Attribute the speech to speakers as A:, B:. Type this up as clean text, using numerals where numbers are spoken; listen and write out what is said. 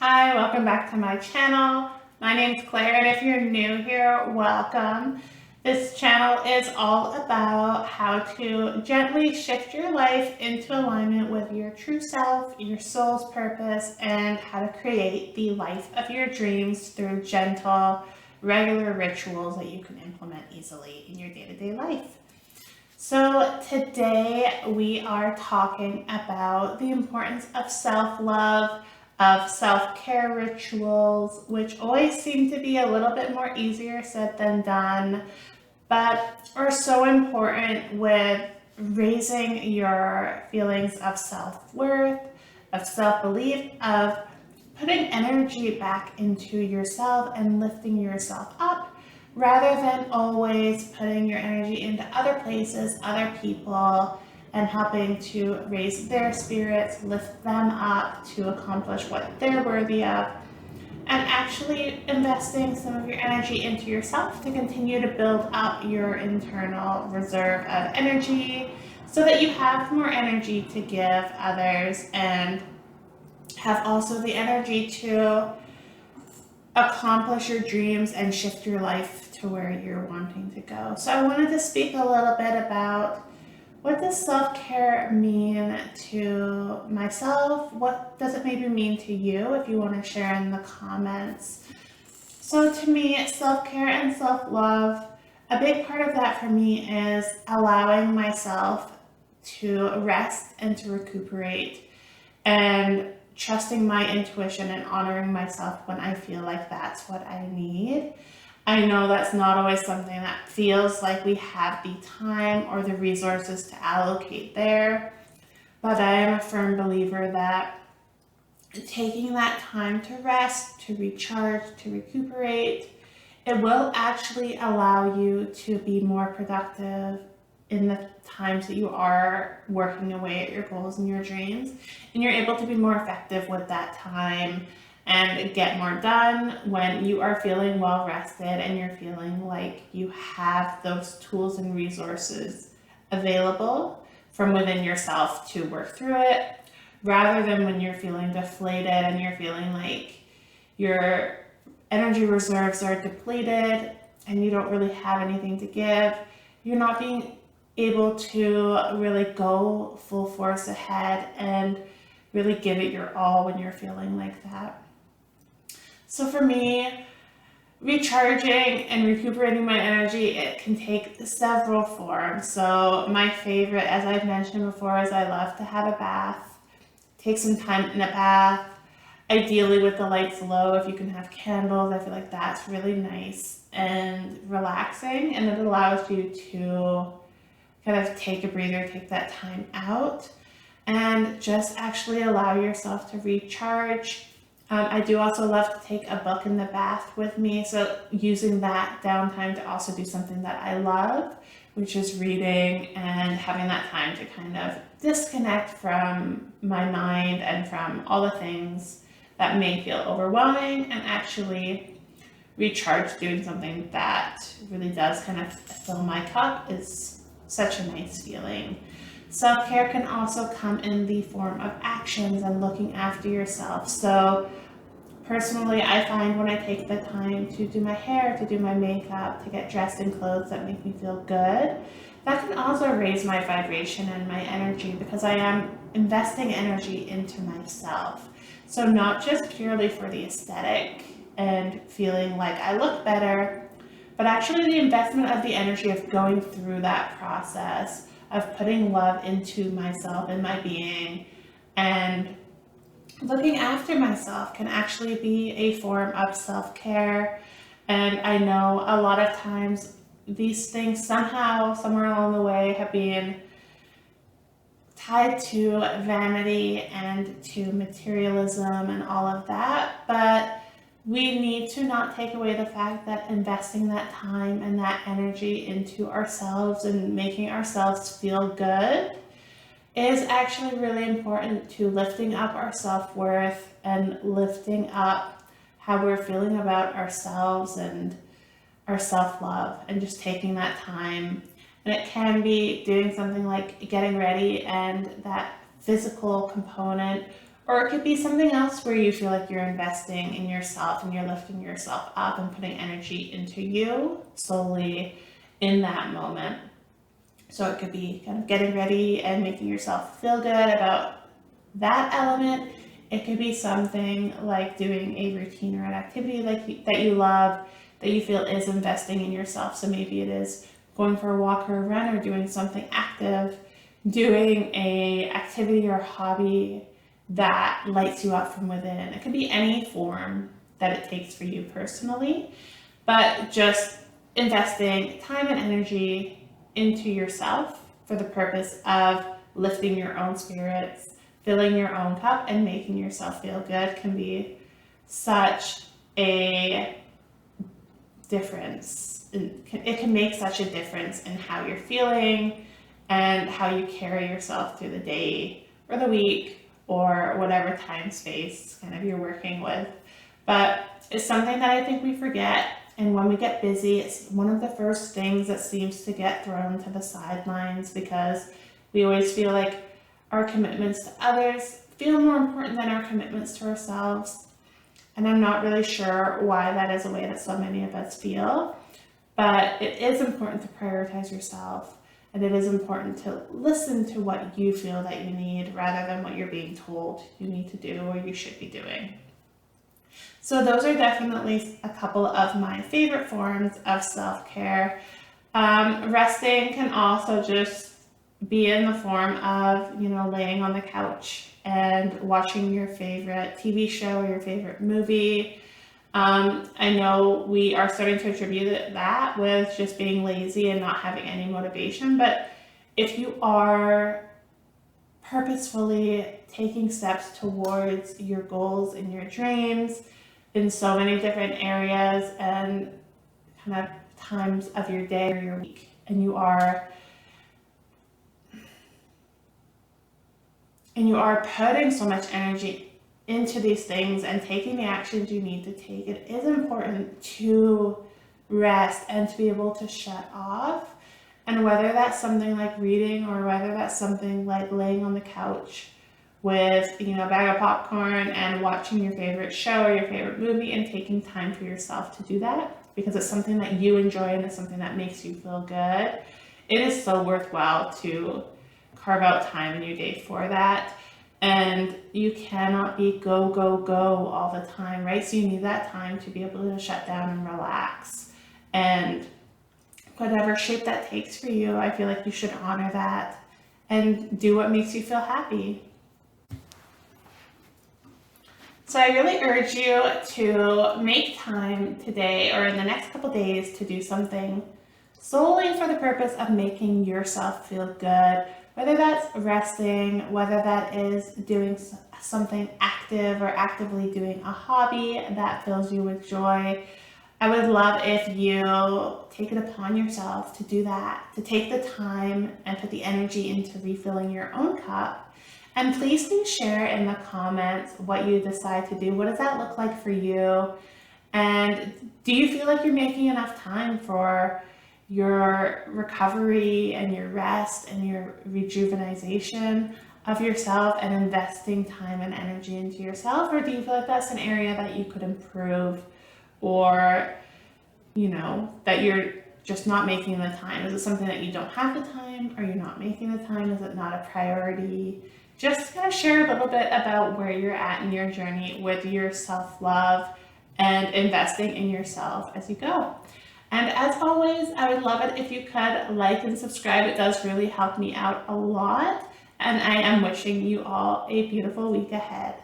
A: Hi, welcome back to my channel. My name's Claire, and if you're new here, welcome. This channel is all about how to gently shift your life into alignment with your true self, your soul's purpose, and how to create the life of your dreams through gentle, regular rituals that you can implement easily in your day-to-day life. So today we are talking about the importance of self-love, of self-care rituals, which always seem to be a little bit more easier said than done, but are so important with raising your feelings of self-worth, of self-belief, of putting energy back into yourself and lifting yourself up rather than always putting your energy into other places, other people, and helping to raise their spirits, lift them up to accomplish what they're worthy of, and actually investing some of your energy into yourself to continue to build up your internal reserve of energy so that you have more energy to give others and have also the energy to accomplish your dreams and shift your life to where you're wanting to go. So I wanted to speak a little bit about what does self-care mean to myself? What does it maybe mean to you if you want to share in the comments? So to me, self-care and self-love, a big part of that for me is allowing myself to rest and to recuperate and trusting my intuition and honoring myself when I feel like that's what I need. I know that's not always something that feels like we have the time or the resources to allocate there, but I am a firm believer that taking that time to rest, to recharge, to recuperate, it will actually allow you to be more productive in the times that you are working away at your goals and your dreams, and you're able to be more effective with that time and get more done when you are feeling well rested and you're feeling like you have those tools and resources available from within yourself to work through it, rather than when you're feeling deflated and you're feeling like your energy reserves are depleted and you don't really have anything to give. You're not being able to really go full force ahead and really give it your all when you're feeling like that. So for me, recharging and recuperating my energy, it can take several forms. So my favorite, as I've mentioned before, is I love to have a bath. Take some time in a bath, ideally with the lights low. If you can have candles, I feel like that's really nice and relaxing, and it allows you to kind of take a breather, take that time out, and just actually allow yourself to recharge. I do also love to take a book in the bath with me, so using that downtime to also do something that I love, which is reading and having that time to kind of disconnect from my mind and from all the things that may feel overwhelming and actually recharge doing something that really does kind of fill my cup is such a nice feeling. Self-care can also come in the form of actions and looking after yourself. So personally, I find when I take the time to do my hair, to do my makeup, to get dressed in clothes that make me feel good, that can also raise my vibration and my energy because I am investing energy into myself. So not just purely for the aesthetic and feeling like I look better, but actually the investment of the energy of going through that process of putting love into myself and my being and looking after myself can actually be a form of self-care. And I know a lot of times these things somehow, somewhere along the way, have been tied to vanity and to materialism and all of that, but we need to not take away the fact that investing that time and that energy into ourselves and making ourselves feel good is actually really important to lifting up our self-worth and lifting up how we're feeling about ourselves and our self-love and just taking that time. And it can be doing something like getting ready and that physical component, Or it could be something else where you feel like you're investing in yourself and you're lifting yourself up and putting energy into you solely in that moment. So it could be kind of getting ready and making yourself feel good about that element. It could be something like doing a routine or an activity that you love, that you feel is investing in yourself. So maybe it is going for a walk or a run or doing something active, doing a activity or hobby that lights you up from within. It could be any form that it takes for you personally, but just investing time and energy into yourself for the purpose of lifting your own spirits, filling your own cup, and making yourself feel good can be such a difference. It can make such a difference in how you're feeling and how you carry yourself through the day or the week or whatever time space kind of you're working with. But it's something that I think we forget. And when we get busy, it's one of the first things that seems to get thrown to the sidelines because we always feel like our commitments to others feel more important than our commitments to ourselves. And I'm not really sure why that is a way that so many of us feel, but it is important to prioritize yourself, and it is important to listen to what you feel that you need rather than what you're being told you need to do or you should be doing. So those are definitely a couple of my favorite forms of self-care. Resting can also just be in the form of, laying on the couch and watching your favorite TV show or your favorite movie. I know we are starting to attribute that with just being lazy and not having any motivation, but if you are purposefully taking steps towards your goals and your dreams in so many different areas and kind of times of your day or your week, and you are putting so much energy into these things and taking the actions you need to take, it is important to rest and to be able to shut off. And whether that's something like reading or whether that's something like laying on the couch with, a bag of popcorn and watching your favorite show or your favorite movie and taking time for yourself to do that because it's something that you enjoy and it's something that makes you feel good, it is so worthwhile to carve out time in your day for that. And you cannot be go, go, go all the time, right? So you need that time to be able to shut down and relax. And whatever shape that takes for you, I feel like you should honor that and do what makes you feel happy. So I really urge you to make time today or in the next couple days to do something solely for the purpose of making yourself feel good, whether that's resting, whether that is doing something active or actively doing a hobby that fills you with joy. I would love if you take it upon yourself to do that, to take the time and put the energy into refilling your own cup. And please do share in the comments what you decide to do. What does that look like for you? And do you feel like you're making enough time for your recovery and your rest and your rejuvenation of yourself and investing time and energy into yourself? Or do you feel like that's an area that you could improve, or that you're just not making the time? Is it something that you don't have the time? Are you not making the time? Is it not a priority? Just kind of share a little bit about where you're at in your journey with your self-love and investing in yourself as you go. And as always, I would love it if you could like and subscribe. It does really help me out a lot. And I am wishing you all a beautiful week ahead.